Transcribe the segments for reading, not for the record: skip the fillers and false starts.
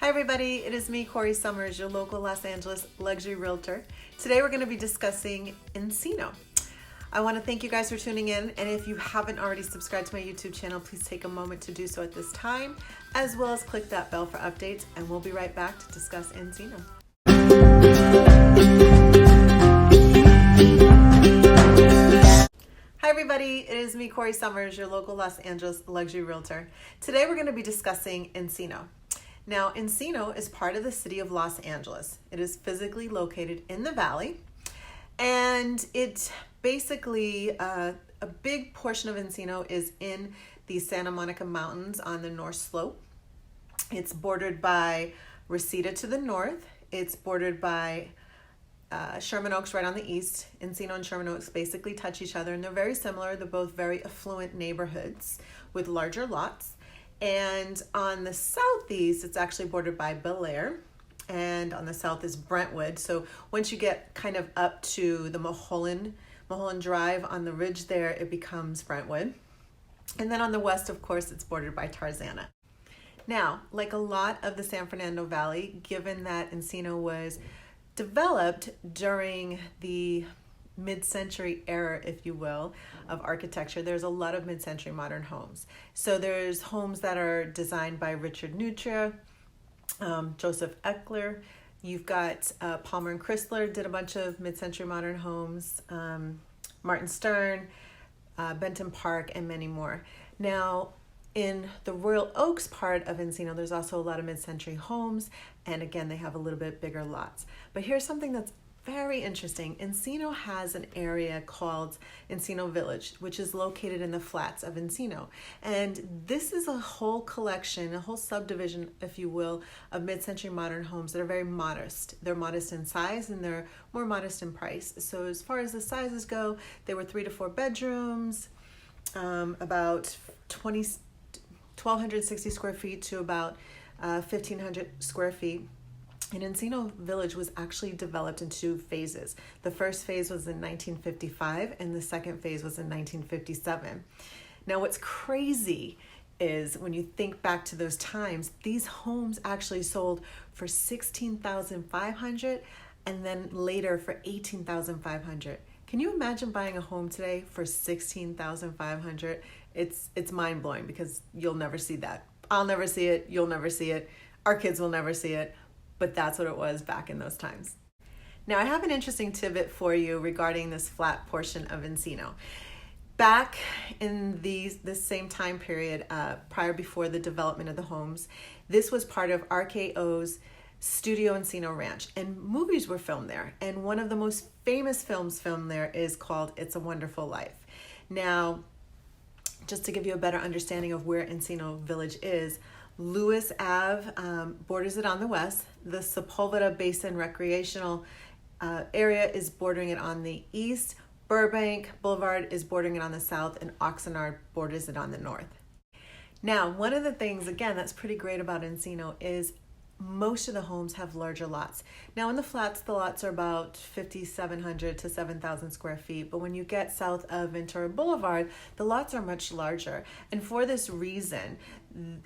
Hi everybody, it is me, Corrie Sommers, your local Los Angeles luxury realtor. Today we're going to be discussing Encino. I want to thank you guys for tuning in, and if you haven't already subscribed to my YouTube channel, please take a moment to do so at this time, as well as click that bell for updates, and we'll be right back to discuss Encino. Hi everybody, it is me, Corrie Sommers, your local Los Angeles luxury realtor. Today we're going to be discussing Encino. Now, Encino is part of the city of Los Angeles. It is physically located in the valley, and it basically, a big portion of Encino is in the Santa Monica Mountains on the North Slope. It's bordered by Reseda to the north. It's bordered by Sherman Oaks right on the east. Encino and Sherman Oaks basically touch each other, and they're very similar. They're both very affluent neighborhoods with larger lots. And on the southeast, it's actually bordered by Bel Air, and on the south is Brentwood. So once you get kind of up to the Mulholland Drive on the ridge there, it becomes Brentwood. And then on the west, of course, it's bordered by Tarzana. Now, like a lot of the San Fernando Valley, given that Encino was developed during the mid-century era, if you will, of architecture, there's a lot of mid-century modern homes. So there's homes that are designed by Richard Nutria, Joseph Eckler. You've got Palmer and Chrysler did a bunch of mid-century modern homes, Martin Stern, Benton Park, and many more. Now, in the Royal Oaks part of Encino, there's also a lot of mid-century homes, and again, they have a little bit bigger lots. But here's something that's very interesting. Encino has an area called Encino Village, which is located in the flats of Encino. And this is a whole collection, a whole subdivision, if you will, of mid-century modern homes that are very modest. They're modest in size and they're more modest in price. So as far as the sizes go, they were 3 to 4 bedrooms, about 1,260 square feet to about 1,500 square feet. And Encino Village was actually developed in 2 phases. The first phase was in 1955 and the second phase was in 1957. Now what's crazy is when you think back to those times, these homes actually sold for $16,500 and then later for $18,500. Can you imagine buying a home today for $16,500? It's mind-blowing because you'll never see that. I'll never see it, you'll never see it, our kids will never see it. But that's what it was back in those times. Now I have an interesting tidbit for you regarding this flat portion of Encino. Back in this same time period, before the development of the homes, this was part of RKO's Studio Encino Ranch, and movies were filmed there. And one of the most famous films filmed there is called It's a Wonderful Life. Now, just to give you a better understanding of where Encino Village is, Lewis Ave borders it on the west. The Sepulveda Basin Recreational area is bordering it on the east. Burbank Boulevard is bordering it on the south, and Oxnard borders it on the north. Now, one of the things, again, that's pretty great about Encino is most of the homes have larger lots. Now in the flats, the lots are about 5,700 to 7,000 square feet, but when you get south of Ventura Boulevard, the lots are much larger. And for this reason,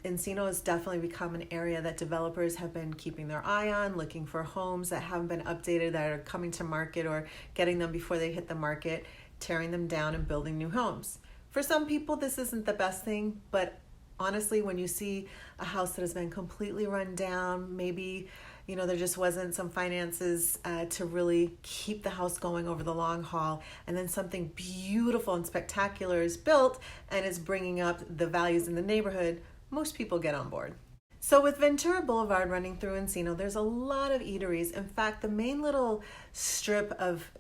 Encino has definitely become an area that developers have been keeping their eye on, looking for homes that haven't been updated, that are coming to market or getting them before they hit the market, tearing them down and building new homes. For some people, this isn't the best thing, but honestly, when you see a house that has been completely run down, maybe, there just wasn't some finances to really keep the house going over the long haul, and then something beautiful and spectacular is built and is bringing up the values in the neighborhood, most people get on board. So with Ventura Boulevard running through Encino, there's a lot of eateries. In fact, the main little strip of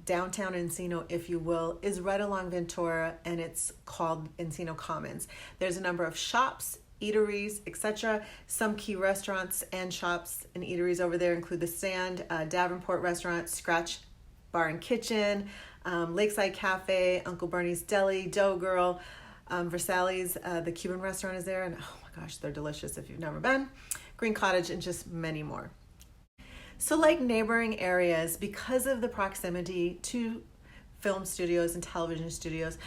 downtown Encino, if you will, is right along Ventura, and it's called Encino Commons. There's a number of shops, eateries, etc. Some key restaurants and shops and eateries over there include The Stand, Davenport Restaurant, Scratch Bar and Kitchen, Lakeside Cafe, Uncle Bernie's Deli, Dough Girl, Versailles, the Cuban restaurant is there, and oh my gosh, they're delicious if you've never been. Green Cottage, and just many more. So like neighboring areas, because of the proximity to film studios and television studios,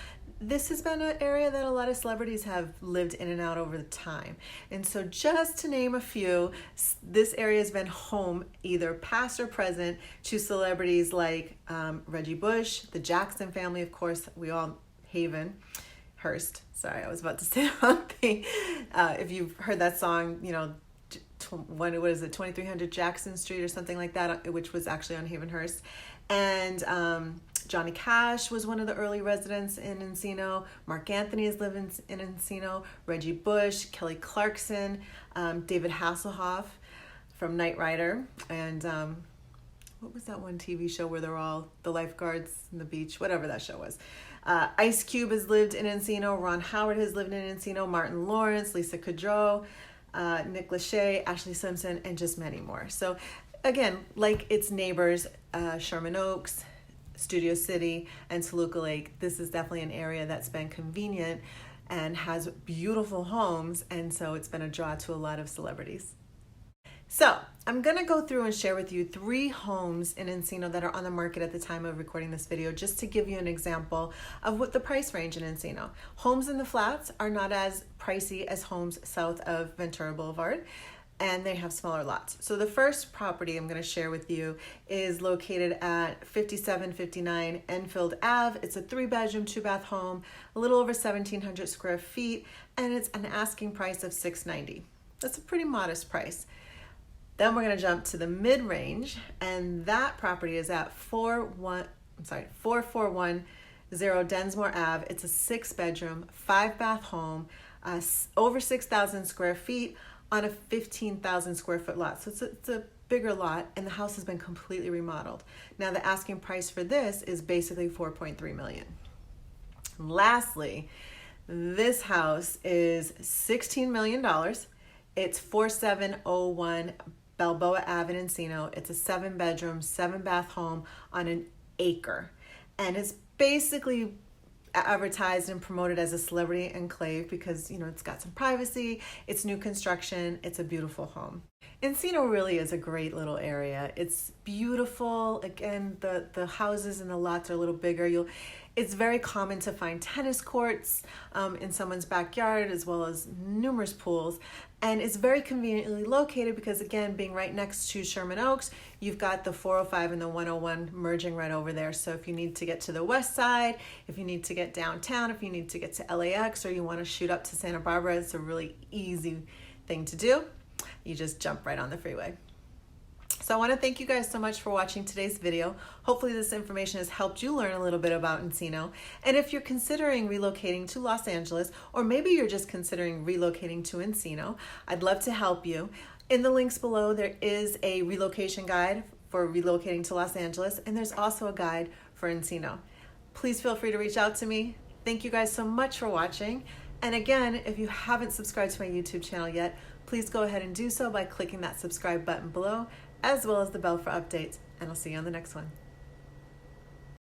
this has been an area that a lot of celebrities have lived in and out over the time. And so just to name a few, this area has been home, either past or present, to celebrities like Reggie Bush, the Jackson family, of course, we all Hearst. Sorry, I was about to say the wrong thing. If you've heard that song, you know, what is it, 2300 Jackson Street or something like that, which was actually on Havenhurst. And Johnny Cash was one of the early residents in Encino. Mark Anthony has lived in Encino. Reggie Bush, Kelly Clarkson, David Hasselhoff from Knight Rider. And what was that one TV show where they're all the lifeguards on the beach? Whatever that show was. Ice Cube has lived in Encino. Ron Howard has lived in Encino. Martin Lawrence, Lisa Kudrow, Nick Lachey, Ashley Simpson, and just many more. So again, like its neighbors, Sherman Oaks, Studio City, and Toluca Lake, this is definitely an area that's been convenient and has beautiful homes, and so it's been a draw to a lot of celebrities. So I'm gonna go through and share with you 3 homes in Encino that are on the market at the time of recording this video, just to give you an example of what the price range in Encino. Homes in the flats are not as pricey as homes south of Ventura Boulevard, and they have smaller lots. So the first property I'm gonna share with you is located at 5759 Enfield Ave. It's a 3-bedroom, 2-bath home, a little over 1,700 square feet, and it's an asking price of $690. That's a pretty modest price. Then we're gonna jump to the mid-range, and that property is at 4410 Densmore Ave. It's a 6-bedroom, 5-bath home, over 6,000 square feet on a 15,000 square foot lot. So it's a bigger lot, and the house has been completely remodeled. Now the asking price for this is basically $4.3 million. Lastly, this house is $16 million. It's 4701 Balboa Ave in Encino. It's a 7-bedroom, 7-bath home on an acre. And it's basically advertised and promoted as a celebrity enclave because, you know, it's got some privacy, it's new construction, it's a beautiful home. Encino really is a great little area. It's beautiful. Again, the houses and the lots are a little bigger. It's very common to find tennis courts in someone's backyard, as well as numerous pools. And it's very conveniently located because, again, being right next to Sherman Oaks, you've got the 405 and the 101 merging right over there. So if you need to get to the west side, if you need to get downtown, if you need to get to LAX, or you want to shoot up to Santa Barbara, it's a really easy thing to do. You just jump right on the freeway. So I want to thank you guys so much for watching today's video. Hopefully this information has helped you learn a little bit about Encino. And if you're considering relocating to Los Angeles, or maybe you're just considering relocating to Encino, I'd love to help you. In the links below, there is a relocation guide for relocating to Los Angeles, and there's also a guide for Encino. Please feel free to reach out to me. Thank you guys so much for watching. And again, if you haven't subscribed to my YouTube channel yet, please go ahead and do so by clicking that subscribe button below, as well as the bell for updates, and I'll see you on the next one.